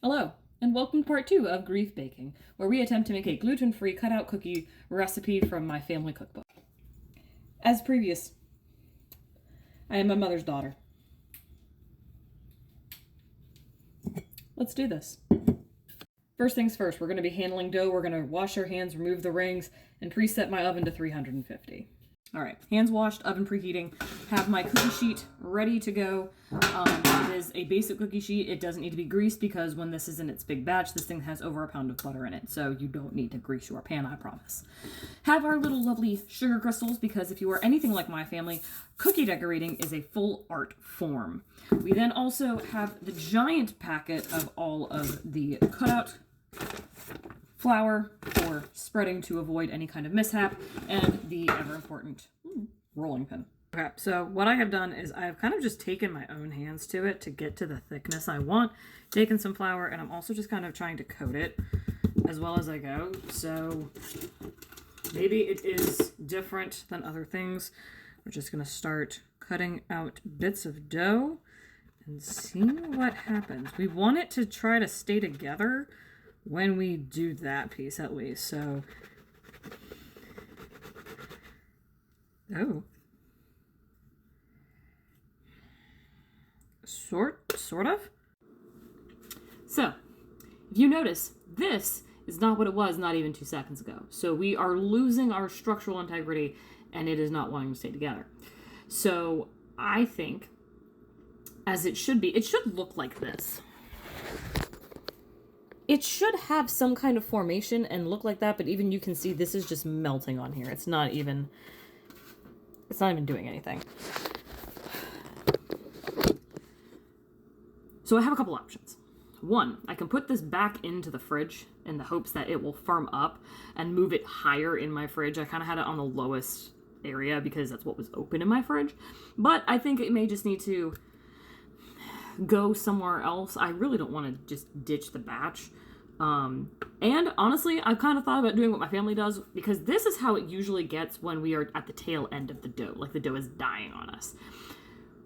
Hello, and welcome to part 2 of Grief Baking, where we attempt to make a gluten-free cutout cookie recipe from my family cookbook. As previous, I am my mother's daughter. Let's do this. First things first, we're going to be handling dough. We're going to wash our hands, remove the rings, and preset my oven to 350. All right, hands washed, oven preheating. Have my cookie sheet ready to go. It is a basic cookie sheet. It doesn't need to be greased because when this is in its big batch, this thing has over a pound of butter in it. So you don't need to grease your pan, I promise. Have our little lovely sugar crystals because if you are anything like my family, cookie decorating is a full art form. We then also have the giant packet of all of the cutout flour for spreading to avoid any kind of mishap, and the ever important rolling pin. Okay, so what I have done is I've kind of just taken my own hands to it to get to the thickness I want, taken some flour, and I'm also just kind of trying to coat it as well as I go. So maybe it is different than other things. We're just going to start cutting out bits of dough and seeing what happens. We want it to try to stay together when we do that piece at least. So, sort of. So, if you notice, this is not what it was not even 2 seconds ago. So we are losing our structural integrity and it is not wanting to stay together. So I think, as it should be, it should look like this. It should have some kind of formation and look like that, but even you can see this is just melting on here. It's not even doing anything. So I have a couple options. One, I can put this back into the fridge in the hopes that it will firm up and move it higher in my fridge. I kind of had it on the lowest area because that's what was open in my fridge. But I think it may just need to go somewhere else. I really don't want to just ditch the batch. And honestly, I've kind of thought about doing what my family does because this is how it usually gets when we are at the tail end of the dough, like the dough is dying on us.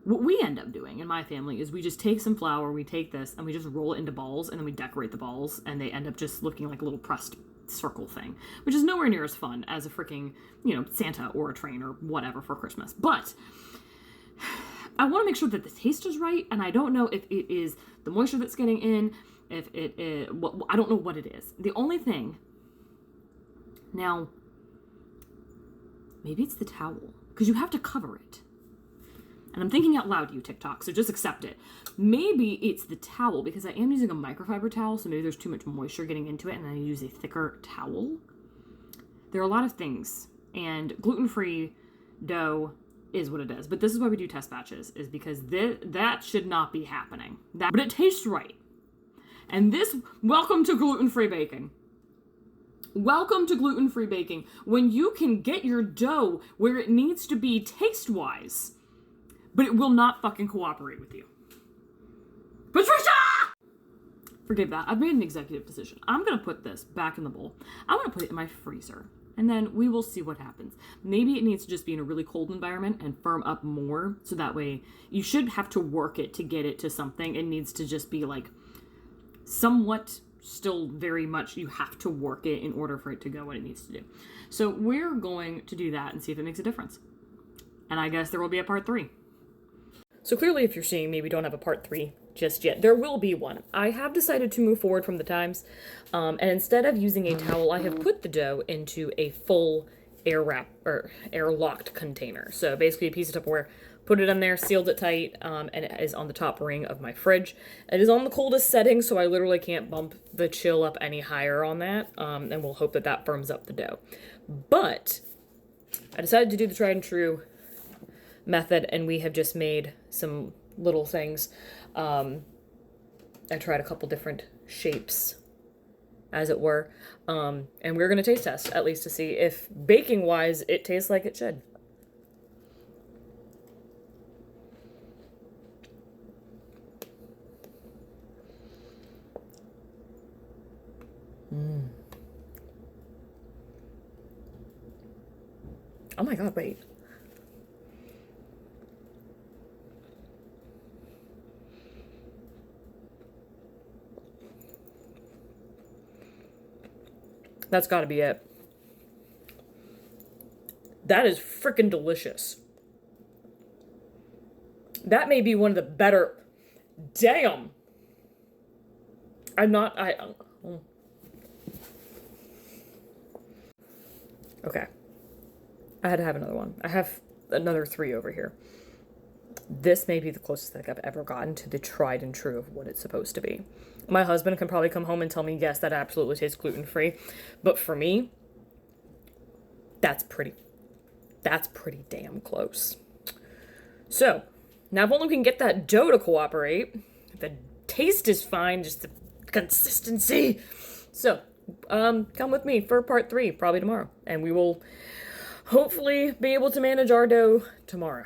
What we end up doing in my family is we just take some flour, we take this, and we just roll it into balls, and then we decorate the balls, and they end up just looking like a little pressed circle thing, which is nowhere near as fun as a freaking, Santa or a train or whatever for Christmas. But I want to make sure that the taste is right, and I don't know if it is the moisture that's getting in, if it is, I don't know what it is. The only thing, now, maybe it's the towel, because you have to cover it. And I'm thinking out loud, you TikTok, so just accept it. Maybe it's the towel, because I am using a microfiber towel, so maybe there's too much moisture getting into it, and I use a thicker towel. There are a lot of things, and gluten-free dough is what it is. But this is why we do test batches, is because that should not be happening. But it tastes right. And welcome to gluten-free baking. Welcome to gluten-free baking, when you can get your dough where it needs to be taste-wise, but it will not fucking cooperate with you. Patricia! Forgive that. I've made an executive decision. I'm going to put this back in the bowl. I'm going to put it in my freezer. And then we will see what happens. Maybe it needs to just be in a really cold environment and firm up more. So that way you should have to work it to get it to something. It needs to just be like somewhat still very much, you have to work it in order for it to go what it needs to do. So we're going to do that and see if it makes a difference. And I guess there will be a part 3. So clearly, if you're seeing me, we don't have a part 3 just yet. There will be one. I have decided to move forward from the times, and instead of using a towel, I have put the dough into a full air-locked container. So basically a piece of Tupperware, put it in there, sealed it tight, and it is on the top ring of my fridge. It is on the coldest setting, so I literally can't bump the chill up any higher on that, and we'll hope that that firms up the dough. But I decided to do the tried and true method, and we have just made some little things. I tried a couple different shapes, as it were, and we're going to taste test, at least to see if baking-wise it tastes like it should. Oh my god, wait. That's got to be it. That is freaking delicious. That may be one of the better. Damn. Okay. I had to have another one. I have another 3 over here. This may be the closest thing I've ever gotten to the tried and true of what it's supposed to be. My husband can probably come home and tell me, yes, that absolutely tastes gluten-free. But for me, that's pretty damn close. So, now if only we can get that dough to cooperate. The taste is fine, just the consistency. So, come with me for part 3, probably tomorrow. And we will hopefully be able to manage our dough tomorrow.